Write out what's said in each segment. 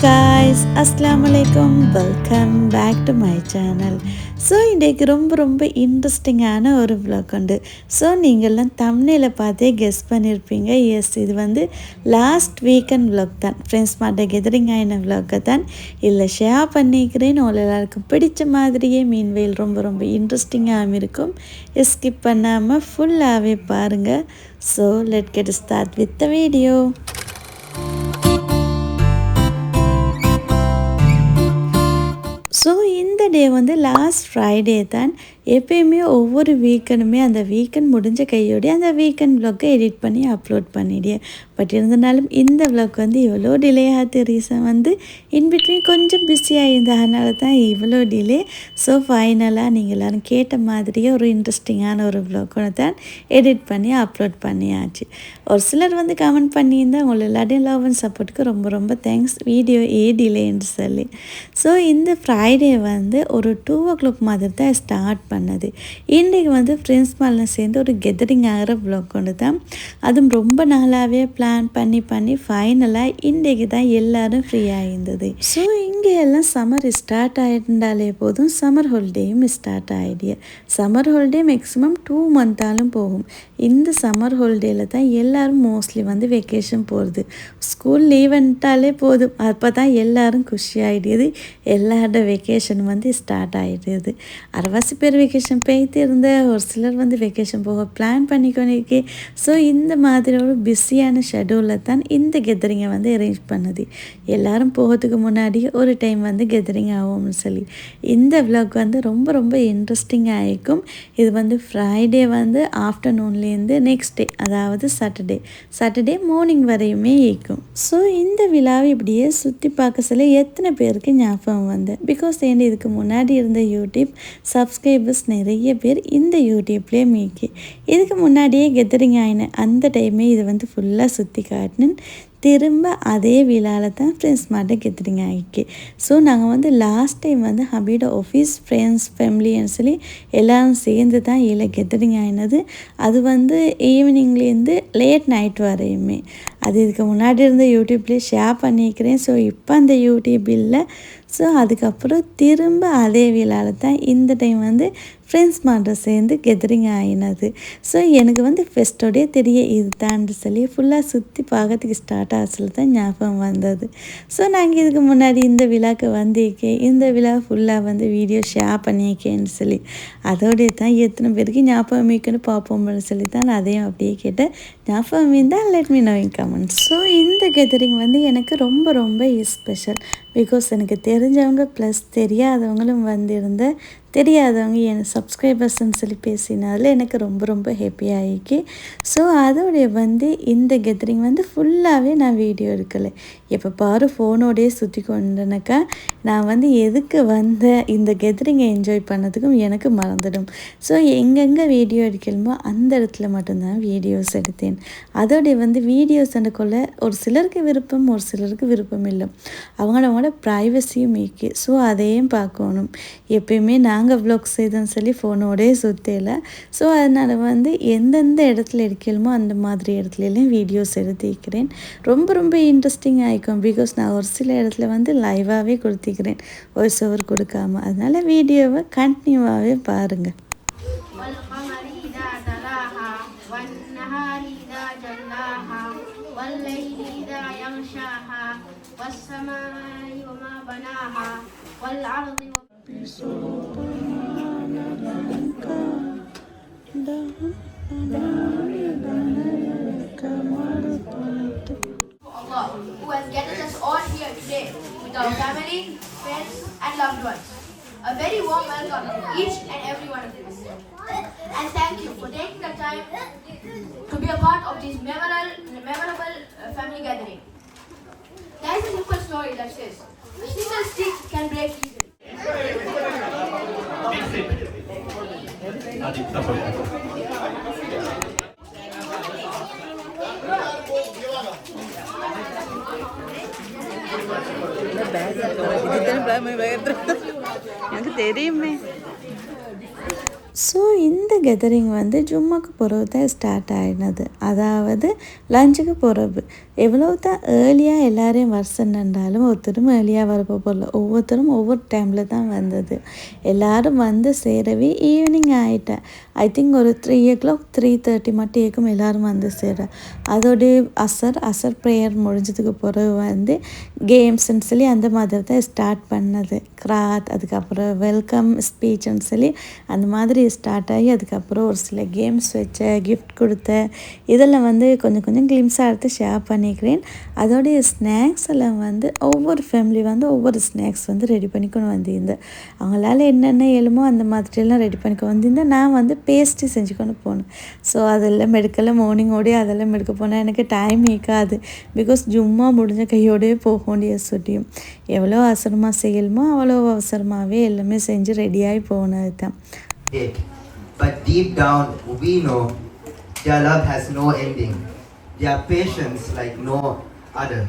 guys, Assalamu alaikum. Welcome back to my channel. So இன்றைக்கு ரொம்ப இன்ட்ரெஸ்டிங்கான ஒரு vlog உண்டு. ஸோ நீங்கள்லாம் thumbnail பார்த்தே கெஸ் பண்ணியிருப்பீங்க. எஸ், இது வந்து லாஸ்ட் வீக்கெண்ட் vlog தான். ஃப்ரெண்ட்ஸ் மாட்ட கெதரிங் ஆயின vlog தான் இல்லை ஷேர் பண்ணிக்கிறேன். உங்களை எல்லாருக்கும் பிடிச்ச மாதிரியே மீன்வேல் ரொம்ப இன்ட்ரெஸ்டிங்காகவும் இருக்கும். ஸ்கிப் பண்ணாமல் ஃபுல்லாகவே பாருங்கள். So let get start with the video. So இந்த டே வந்து லாஸ்ட் ஃப்ரைடே தான். எப்பயுமே ஒவ்வொரு வீக்கெண்டுமே அந்த வீக்கெண்ட் முடிஞ்ச கையோடைய அந்த வீக்கெண்ட் விளாக்கை எடிட் பண்ணி அப்லோட் பண்ணிவிடுவேன். பட் இருந்தாலும் இந்த விளாக் வந்து இவ்வளோ டிலே ஆகுது. ரீசன் வந்து இன்பிட்வீன் கொஞ்சம் பிஸியாக இருந்ததுனால தான் இவ்வளோ டிலே. ஸோ ஃபைனலாக நீங்கள் எல்லோரும் கேட்ட மாதிரியே ஒரு இன்ட்ரெஸ்டிங்கான ஒரு விளாக்கோட தான் எடிட் பண்ணி அப்லோட் பண்ணியாச்சு. ஒரு சிலர் வந்து கமெண்ட் பண்ணியிருந்தால் உங்களை எல்லாத்தையும் லவ் அண்ட் சப்போர்ட்டுக்கு ரொம்ப தேங்க்ஸ். வீடியோ டிலேன்னு சொல்லி. ஸோ இந்த ஃப்ரைடே வந்து ஒரு 2 o'clock மாதிரி தான் ஸ்டார்ட் பண்ணது. இன்றைக்கு வந்து ஃப்ரெண்ட்ஸ் மாலில் சேர்ந்து ஒரு கெதரிங் ஆகிற vlog கொண்டு தான். அதுவும் ரொம்ப நாளாகவே பிளான் பண்ணி ஃபைனலாக இன்றைக்கு தான் எல்லோரும் ஃப்ரீயாக இருந்தது. ஸோ இங்கே எல்லாம் சம்மர் ஸ்டார்ட் ஆகிட்டாலே போதும், சம்மர் ஹாலிடேயும் ஸ்டார்ட் ஆகிடுது. சம்மர் ஹாலிடே மேக்ஸிமம் 2 மந்த்தாலும் போகும். இந்த சம்மர் ஹாலிடேயில் தான் எல்லோரும் மோஸ்ட்லி வந்து வெக்கேஷன் போகிறது. ஸ்கூல் லீவ் வந்துட்டாலே போதும், அப்போ தான் எல்லோரும் குஷியாகிடுது. எல்லாரோட வெக்கேஷன் வந்து ஸ்டார்ட் ஆகிடுது. அரைவாசி பேர் வெக்கேஷன் போய்த்து இருந்த, ஒரு சிலர் வந்து வெக்கேஷன் போக பிளான் பண்ணிக்கொண்டிருக்கே. ஸோ இந்த மாதிரி ஒரு பிஸியான ஷெடியூலில் தான் இந்த கெதரிங்கை வந்து அரேஞ்ச் பண்ணுது. எல்லோரும் போகிறதுக்கு முன்னாடி ஒரு டைம் வந்து கெதரிங் ஆகும்னு சொல்லி இந்த விளாக் வந்து ரொம்ப இன்ட்ரெஸ்டிங்காக இருக்கும். இது வந்து ஃப்ரைடே வந்து ஆஃப்டர்நூன்லேருந்து நெக்ஸ்ட் டே, அதாவது சாட்டர்டே மார்னிங் வரையுமே இருக்கும். ஸோ இந்த விழாவை இப்படியே சுற்றி பார்க்க சொல்ல எத்தனை பேருக்கு ஞாபகம் வந்து, பிகாஸ் இதுக்கு முன்னாடி இருந்த யூடியூப் சப்ஸ்கிரைபர்ஸ் நிறைய பேர் இந்த யூடியூப்லேயே மீக்கி இதுக்கு முன்னாடியே கெதரிங் ஆயின அந்த டைமே இது வந்து ஃபுல்லாக சுற்றி காட்டினேன். திரும்ப அதே விழாவில் தான் ஃப்ரெண்ட்ஸ் மாட்ட கெதரிங் ஆகிக்கு. ஸோ நாங்கள் வந்து லாஸ்ட் டைம் வந்து ஹபியோட ஆஃபீஸ் ஃப்ரெண்ட்ஸ் ஃபேமிலின்னு சொல்லி எல்லோரும் சேர்ந்து தான் இதில் கெதரிங் ஆகினது. அது வந்து ஈவினிங்லேருந்து லேட் நைட் வரையுமே. அது இதுக்கு முன்னாடி இருந்த யூடியூப்லேயே ஷேர் பண்ணிக்கிறேன். ஸோ இப்போ அந்த யூடியூப் இல்லை. ஸோ அதுக்கப்புறம் திரும்ப அதே விழாவில் தான் இந்த டைம் வந்து ஃப்ரெண்ட்ஸ் மாட்ட சேர்ந்து கெதரிங் ஆகினது. ஸோ எனக்கு வந்து ஃபெஸ்ட்டோடே தெரிய இது தான்னு சொல்லி ஃபுல்லாக சுற்றி பார்க்கறதுக்கு ஸ்டார்ட் ஆகல தான் ஞாபகம் வந்தது. ஸோ நாங்கள் இதுக்கு முன்னாடி இந்த விழாக்கு வந்திருக்கேன், இந்த விழா ஃபுல்லாக வந்து வீடியோ ஷேர் பண்ணியிருக்கேன்னு சொல்லி அதோடைய தான் எத்தனை பேருக்கு ஞாபகம் மீக்குன்னு பார்ப்போம்னு சொல்லி தான் நான் அதையும் அப்படியே கேட்டேன். ஞாபகம் இருந்தால் லெட் மீ நோ இன் கமெண்ட்ஸ். ஸோ இந்த கெதரிங் வந்து எனக்கு ரொம்ப ஸ்பெஷல். பிகாஸ் எனக்கு தெரிஞ்சவங்க ப்ளஸ் தெரியாதவங்களும் வந்திருந்த, தெரியாதவங்க என் சப்ஸ்கிரைபர்ஸ்ன்னு சொல்லி பேசினால எனக்கு ரொம்ப ஹாப்பியாகிக்கு. ஸோ அதோடைய வந்து இந்த கெதரிங் வந்து ஃபுல்லாகவே நான் வீடியோ எடுக்கலை. எப்போ பாரு ஃபோனோடையே சுற்றி கொண்டேனாக்கா நான் வந்து எதுக்கு வந்த இந்த கெதரிங்கை என்ஜாய் பண்ணதுக்கும் எனக்கு மறந்துடும். ஸோ எங்கெங்கே வீடியோ எடுக்கணுமோ அந்த இடத்துல மட்டும்தான் வீடியோஸ் எடுத்தேன். அதோடைய வந்து வீடியோஸ் எனக்குள்ள ஒரு சிலருக்கு விருப்பம், ஒரு சிலருக்கு விருப்பம் இல்லை. அவங்களோட ப்ரைவசியும் மீக்கு. ஸோ அதையும் பார்க்கணும். எப்பயுமே நாங்கள் vlog செய்தோன்னு சொல்லி ஃபோனோடே சுற்றலை. ஸோ அதனால் வந்து எந்தெந்த இடத்துல எடுக்கணுமோ அந்த மாதிரி இடத்துலலாம் வீடியோஸ் எடுத்துக்கிறேன். ரொம்ப இன்ட்ரெஸ்டிங்காக இருக்கும். பிகாஸ் நான் ஒரு சில இடத்துல வந்து லைவாகவே கொடுத்துக்கிறேன், வாய்ஸ் ஓவர் கொடுக்காம. அதனால் வீடியோவை கண்டினியூவாகவே பாருங்கள். Allah, who has gathered us all here today with our family, friends and loved ones. A very warm welcome to each and every one of you. And thank you for taking the time to be a part of this memorable family gathering. There is a simple story that says, a single stick can break easily. எனக்கு தெரியுமே. So இந்த gathering வந்து ஜும்மாக்கு பிறகு தான் start ஆகினது, அதாவது லஞ்சுக்கு பிறகு. எவ்வளோ தான் ஏர்லியாக எல்லாரையும் வருஷன்னாலும் ஒருத்தரும் ஏர்லியாக வரப்போ போகல, ஒவ்வொருத்தரும் ஒவ்வொரு டைமில் தான் வந்தது. எல்லோரும் வந்து சேரவே ஈவினிங் ஆகிட்டேன். ஐ திங்க் ஒரு 3 o'clock 3:30 மட்டும் ஏக்கும் எல்லோரும் வந்து சேர. அதோடைய அசர் ப்ரேயர் முடிஞ்சதுக்கு பிறகு வந்து கேம்ஸ்ன்னு சொல்லி அந்த மாதிரி தான் ஸ்டார்ட் பண்ணது. கிராத், அதுக்கப்புறம் வெல்கம் ஸ்பீச்ன்னு சொல்லி அந்த மாதிரி ஸ்டார்ட் ஆகி அதுக்கப்புறம் ஒரு சில கேம்ஸ் வச்ச, கிஃப்ட் கொடுத்த, இதெல்லாம் வந்து கொஞ்சம் கொஞ்சம் கிளிம்ஸாக எடுத்து ஷேர் பண்ணிக்கிறேன். அதோடைய ஸ்நாக்ஸ் எல்லாம் வந்து ஒவ்வொரு ஃபேமிலி வந்து ஒவ்வொரு ஸ்நாக்ஸ் வந்து ரெடி பண்ணிக்கொண்டு வந்திருந்தேன். அவங்களால என்னென்ன இயலுமோ அந்த மாதிரியெல்லாம் ரெடி பண்ணிக்க வந்திருந்தேன். நான் வந்து பேஸ்ட்ரி செஞ்சு கொண்டு போனேன். ஸோ அதெல்லாம் மெடுக்கல மார்னிங்கோடய அதெல்லாம் மெடுக்க போனேன். எனக்கு டைம் இருக்காது, பிகாஸ் ஜும்மா முடிஞ்ச கையோடையே போக வேண்டிய சுட்டியும். எவ்வளோ அவசரமாக செய்யலுமோ அவ்வளோ அவசரமாகவே எல்லாமே செஞ்சு ரெடியாகி போனது தான். But deep down we know their love has no ending, their patience like no other,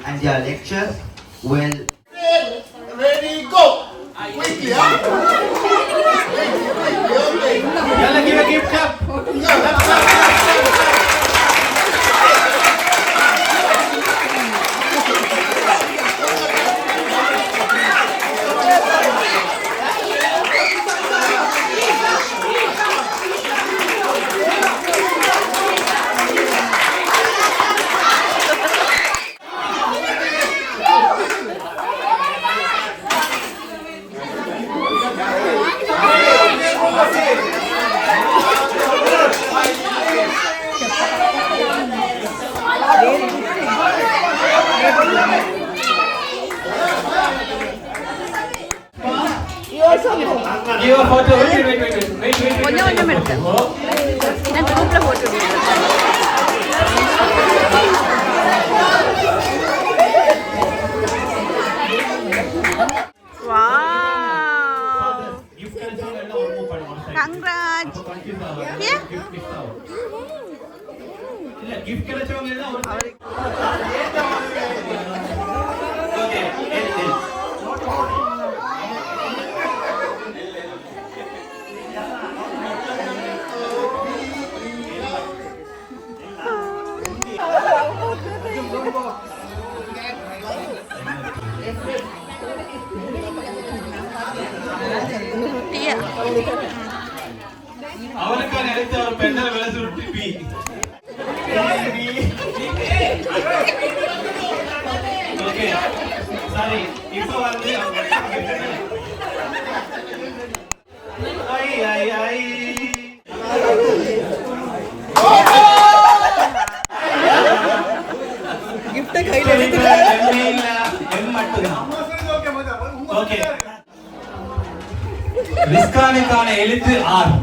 and their lecture, well, ready, go! Quickly, huh? Yalla, give a gift up. Give a photo. Wait. கொஞ்சம் எடுத்து நான் குரூப்ல போட்டு விடுறேன். Wow, congrats. இல்ல gift கிடைச்சவங்க எல்லாம் ஒரு அவனுக்கு நினைத்த ஒரு பெண்ணை விலை சுருட்டி பி. ஓகே சாரி, இப்போ வந்து ஐ கிஃப்ட் கையில எடுத்து இல்ல எம் மட்டும். ஓகே, ரிஸ்கானுக்கான எழுத்து ஆர்.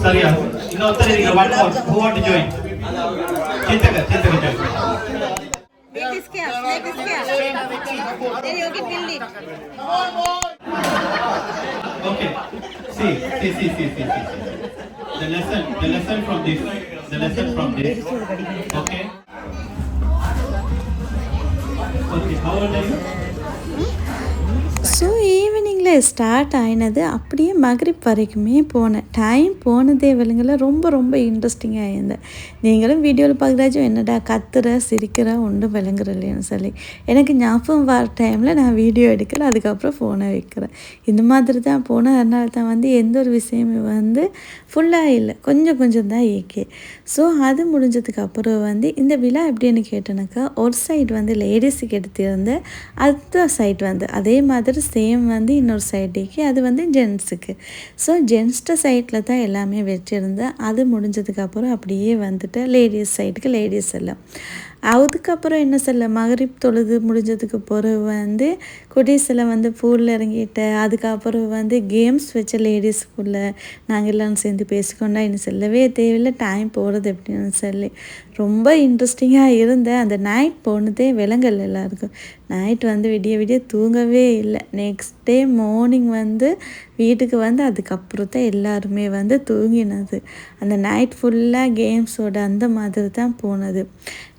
சரியா, இன்னொருத்தர் நீங்க one more who want to join? சித்தக join. Make this care. Then you can build it. Okay. See. The lesson from this. Okay. Okay, how old are you? So ஈவினிங்கில் start ஆகினது அப்படியே மக்ரிப் வரைக்குமே போனேன். Time போனதே விலங்குல ரொம்ப இன்ட்ரெஸ்டிங்காக இருந்தேன். நீங்களும் வீடியோவில் பார்க்குறாச்சும் என்னடா கத்துற சிரிக்கிற ஒன்றும் விளங்குற இல்லைன்னு சொல்லி எனக்கு ஞாபகம் வர டைமில் நான் வீடியோ எடுக்கல, அதுக்கப்புறம் ஃபோனை வைக்கிறேன். இந்த மாதிரி தான் போனேன். அதனால தான் வந்து எந்த ஒரு விஷயமே வந்து ஃபுல்லாக இல்லை, கொஞ்சம் தான் ஏகே. ஸோ அது முடிஞ்சதுக்கப்புறம் வந்து இந்த விழா எப்படின்னு கேட்டேனாக்கா, ஒரு சைடு வந்து லேடிஸுக்கு எடுத்திருந்தேன், அடுத்த சைடு வந்து அதே மாதிரி சேம் வந்து இன்னொரு சைடுக்கு அது வந்து ஜென்ஸுக்கு. ஸோ ஜென்ஸ்ட சைடில் தான் எல்லாமே வச்சுருந்தேன். அது முடிஞ்சதுக்கப்புறம் அப்படியே வந்துட்டு லேடிஸ் சைடுக்கு லேடிஸ் எல்லாம். அதுக்கப்புறம் என்ன சொல்ல மகரிப் தொழுது முடிஞ்சதுக்கு பிறகு வந்து குட்டீஸில் வந்து பூலில் இறங்கிட்டு அதுக்கப்புறம் வந்து கேம்ஸ் வச்ச லேடிஸ்குள்ள நாங்கள் எல்லாம் சேர்ந்து பேசிக்கொண்டா இன்னும் சொல்லவே தேவையில்லை டைம் போகிறது எப்படின்னு சொல்லி ரொம்ப இன்ட்ரெஸ்டிங்காக இருந்தேன். அந்த நைட் போனதே விலங்கல் எல்லாருக்கும். நைட் வந்து விடிய விடிய தூங்கவே இல்லை. நெக்ஸ்ட் டே மார்னிங் வந்து வீட்டுக்கு வந்து அதுக்கப்புறம் தான் எல்லாருமே வந்து தூங்கினது. அந்த நைட் ஃபுல்லாக கேம்ஸோட அந்த மாதிரி தான் போனது.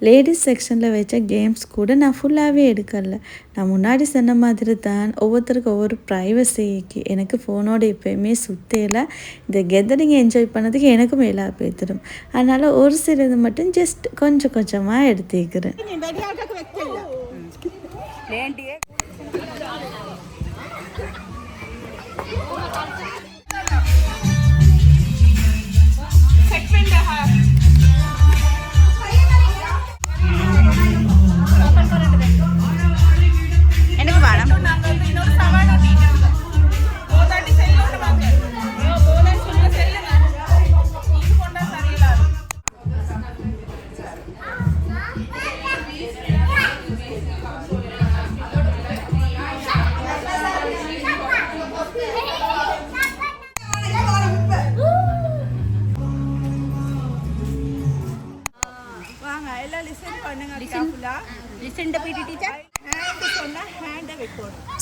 லேடிஸ் செக்ஷனில் வச்ச கேம்ஸ் கூட நான் ஃபுல்லாகவே எடுக்கலை. நான் முன்னாடி சொன்ன மாதிரி தான் ஒவ்வொருத்தருக்கு ஒவ்வொரு ப்ரைவசிக்கு எனக்கு ஃபோனோட எப்போயுமே சுற்றலை. இந்த கெதரிங்கை என்ஜாய் பண்ணதுக்கு எனக்கும் மேலாக போய்த்திடும். அதனால் ஒரு சிலது மட்டும் ஜஸ்ட் கொஞ்சம் கொஞ்சமாக எடுத்துக்கிறேன்.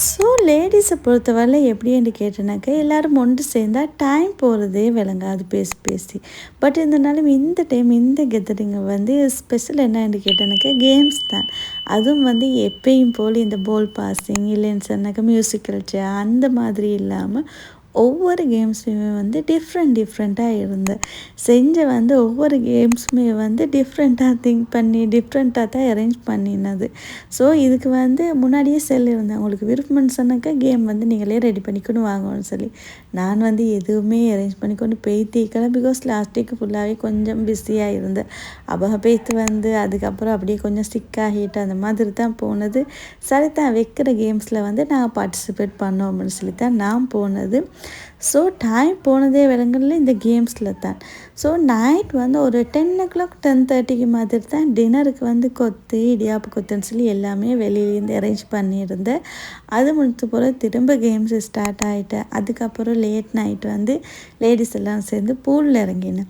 ஸோ லேடிஸை பொறுத்தவரை எப்படின்னு கேட்டேனாக்கா எல்லோரும் ஒன்று சேர்ந்தால் டைம் போகிறதே விளங்காது பேசி பேசி. பட் இருந்தாலும் இந்த டைம் இந்த கெதரிங்கை வந்து ஸ்பெஷல் என்னன்னு கேட்டேனாக்கா கேம்ஸ் தான். அதுவும் வந்து எப்பயும் போல் இந்த பால் பாசிங் இல்லைன்னு சொன்னாக்கா மியூசிக்கல் சேர் அந்த மாதிரி இல்லாமல் ஒவ்வொரு கேம்ஸுமே வந்து டிஃப்ரெண்ட்டாக இருந்தேன். செஞ்ச வந்து ஒவ்வொரு கேம்ஸுமே வந்து டிஃப்ரெண்ட்டாக திங்க் பண்ணி டிஃப்ரெண்ட்டாக தான் அரேஞ்ச் பண்ணினது. ஸோ இதுக்கு வந்து முன்னாடியே இருந்தேன் உங்களுக்கு விருப்பம்னு சொன்னாக்கா கேம் வந்து நீங்களே ரெடி பண்ணிக்கணும் வாங்கணும்னு சொல்லி. நான் வந்து எதுவுமே அரேஞ்ச் பண்ணிக்கொண்டு பேய்த்திக்கல. பிகாஸ் லாஸ்ட் வீக் ஃபுல்லாகவே கொஞ்சம் பிஸியாக இருந்தேன். பேய்த்து வந்து அதுக்கப்புறம் அப்படியே கொஞ்சம் ஸ்டிக்காகிட்டு அந்த மாதிரி தான் போனது. சரி தான் வைக்கிற கேம்ஸில் வந்து நான் பார்ட்டிசிபேட் பண்ணோம் அப்படின்னு சொல்லி தான் நான் போனது. ஸோ டைம் போனதே விலங்குல இந்த கேம்ஸில் தான். ஸோ நைட் வந்து ஒரு 10 o'clock 10:30 மாதிரி தான் டின்னருக்கு வந்து கொத்து இடியாப்பு கொத்துன்னு சொல்லி எல்லாமே வெளியிலேருந்து அரேஞ்ச் பண்ணியிருந்தேன். அது முடித்த பிறகு திரும்ப கேம்ஸ் ஸ்டார்ட் ஆகிட்டு அதுக்கப்புறம் லேட் நைட் வந்து லேடிஸ் எல்லாம் சேர்ந்து பூலில் இறங்கினேன்.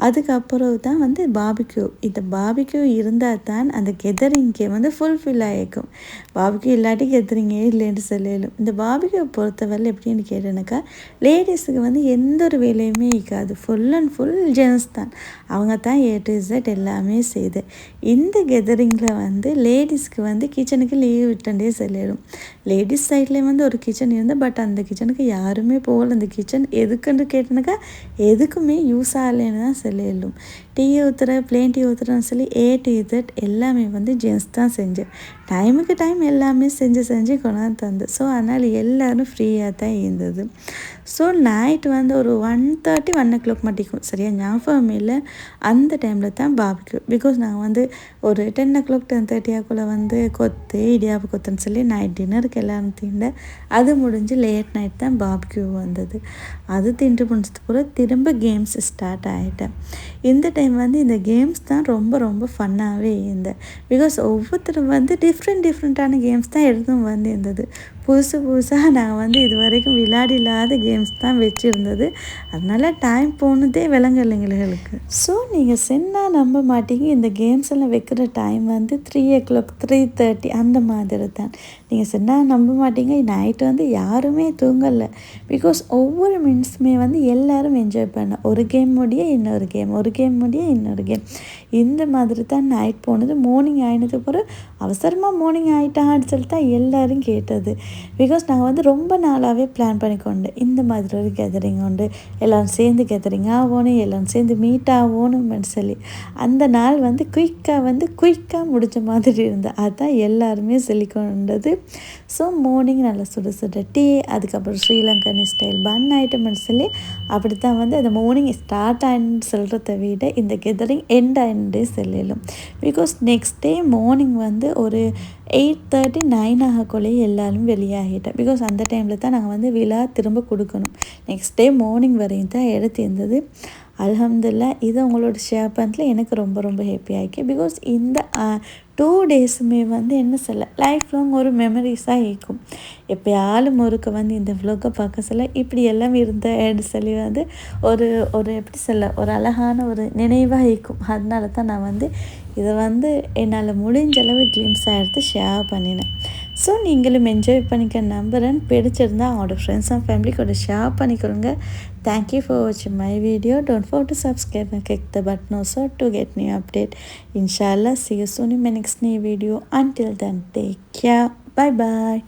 அதுக்கப்புறம் தான் வந்து பாபிக்யூ. இந்த பாபிக்யூ இருந்தால் தான் அந்த கெதரிங்கே வந்து ஃபுல்ஃபில் ஆகிக்கும். பாபிக்யூ இல்லாட்டி கெதரிங்கே இல்லைன்னு சொல்லலும். இந்த பாபிக்யூ பொறுத்தவரை எப்படின்னு கேட்டேனாக்கா லேடிஸுக்கு வந்து எந்த ஒரு வேலையுமே இருக்காது. ஃபுல் அண்ட் ஃபுல் ஜென்ஸ் தான். அவங்க தான் A to Z எல்லாமே செய்து. இந்த கெதரிங்கில் வந்து லேடிஸ்க்கு வந்து கிச்சனுக்கு லீவ் விட்டே சொல்லலும். லேடிஸ் சைட்லேயே வந்து ஒரு கிச்சன் இருந்தது. பட் அந்த கிச்சனுக்கு யாருமே போகல. அந்த கிச்சன் எதுக்குன்னு கேட்டேனாக்கா எதுக்குமே யூஸ் ஆகலைன்னு தான் சொல்லலும். டீ ஊற்றுற பிளேன் டீ ஊற்றுறன்னு சொல்லி A to Z எல்லாமே வந்து ஜென்ஸ் தான் செஞ்சேன். டைமுக்கு டைம் எல்லாமே செஞ்சு கொண்டாந்து தந்து. ஸோ அதனால் எல்லோரும் ஃப்ரீயாக தான் இருந்தது. ஸோ நைட் வந்து ஒரு 1:30 1 o'clock மாட்டிக்கும் சரியா ஞாபகம் இல்லை. அந்த டைமில் தான் பாபிக்யூ. பிகாஸ் நாங்கள் வந்து ஒரு 10 o'clock 10:30 வந்து கொத்து இடியாப்பு கொத்துன்னு சொல்லி நைட் டின்னருக்கு எல்லோரும் தீண்ட அது முடிஞ்சு லேட் நைட் தான் பாபிக்யூ வந்தது. அது தின்று முடிச்சது கூட திரும்ப கேம்ஸ் ஸ்டார்ட் ஆகிட்டேன். இந்த டைம் வந்து இந்த கேம்ஸ் தான் ரொம்ப ஃபன்னாகவே இருந்தேன். பிகாஸ் ஒவ்வொருத்தரும் வந்து டிஃப்ரெண்ட்டான கேம்ஸ் தான் எடுத்தும் வந்து இருந்தது. புதுசாக நாங்கள் வந்து இது வரைக்கும் விளையாடில்லாத கேம்ஸ் தான் வச்சுருந்தது. அதனால் டைம் போனதே விலங்கல்லைங்களுக்கு. ஸோ நீங்கள் சொன்னால் நம்ப மாட்டீங்க இந்த கேம்ஸ் எல்லாம் வைக்கிற டைம் வந்து 3 o'clock 3:30 அந்த மாதிரி தான். நீங்கள் சொன்னால் நம்ப மாட்டீங்க நைட்டு வந்து யாருமே தூங்கலை. பிகாஸ் ஒவ்வொரு மினிட்ஸுமே வந்து எல்லோரும் என்ஜாய் பண்ண ஒரு கேம் முடிய இன்னொரு கேம் ஒரு கேம் முடிய இன்னொரு கேம் இந்த மாதிரி தான் நைட் போனது. மார்னிங் ஆகினது பிறகு அவசரமாக மார்னிங் ஆகிட்டான்னு சொல்லிட்டு தான் எல்லோரும் கேட்டது. பிகாஸ் நாங்கள் வந்து ரொம்ப நாளாகவே பிளான் பண்ணிக்கொண்டு இந்த மாதிரி ஒரு கெதரிங் உண்டு எல்லோரும் சேர்ந்து கெதரிங் ஆகணும் எல்லோரும் சேர்ந்து மீட் ஆகணும்னு சொல்லி அந்த நாள் வந்து குயிக்காக முடிஞ்ச மாதிரி இருந்தது. அதுதான் எல்லாருமே சொல்லிக்கொண்டது. ஸோ மார்னிங் நல்லா சுட டீ அதுக்கப்புறம் ஸ்ரீலங்கன் ஸ்டைல் பன் ஐட்டம்னு சொல்லி அப்படி தான் வந்து அந்த மார்னிங் ஸ்டார்ட் ஆகின்னு சொல்கிறத விட இந்த கெதரிங் எண்ட் ஆகிட்டே சொல்லலும். பிகாஸ் நெக்ஸ்ட் டே மார்னிங் வந்து ஒரு 8:30 9 ஆகக்குள்ளேயே எல்லோரும் வெளியாகிட்டேன். பிகாஸ் அந்த டைமில் தான் நாங்கள் வந்து விழா திரும்ப கொடுக்கணும். நெக்ஸ்ட் டே மார்னிங் வரையும் தான் எடுத்து இருந்தது. அல்ஹம்துலில்லாஹ் இதை உங்களோட ஷேர் பண்ணல எனக்கு ரொம்ப ரொம்ப ஹாப்பி ஆகிக்கு. பிகாஸ் இந்த 2 டேஸுமே வந்து என்ன சொல்ல லைஃப் லாங் ஒரு மெமரிஸாக இருக்கும். எப்போயாலும் ஒருக்க வந்து இந்த vlog பார்க்க சொல்ல இப்படி எல்லாம் இருந்தேன்னு சொல்லி வந்து ஒரு ஒரு எப்படி சொல்ல ஒரு அழகான ஒரு நினைவாக இருக்கும். அதனால தான் நான் வந்து இதை வந்து என்னால் முடிஞ்ச அளவு கிளிம்ஸாக எடுத்து ஷேர் பண்ணினேன். ஸோ நீங்களும் என்ஜாய் பண்ணிக்க நம்புகிறேன். பிடிச்சிருந்தா அவங்களோட ஃப்ரெண்ட்ஸ் அண்ட் ஃபேமிலி கூட share பண்ணிக்கிறோங்க. Thank you for watching my video. Don't forget to subscribe and click the button also to get new update. Inshallah, see you soon in my next new video. Until then, take care. Bye bye.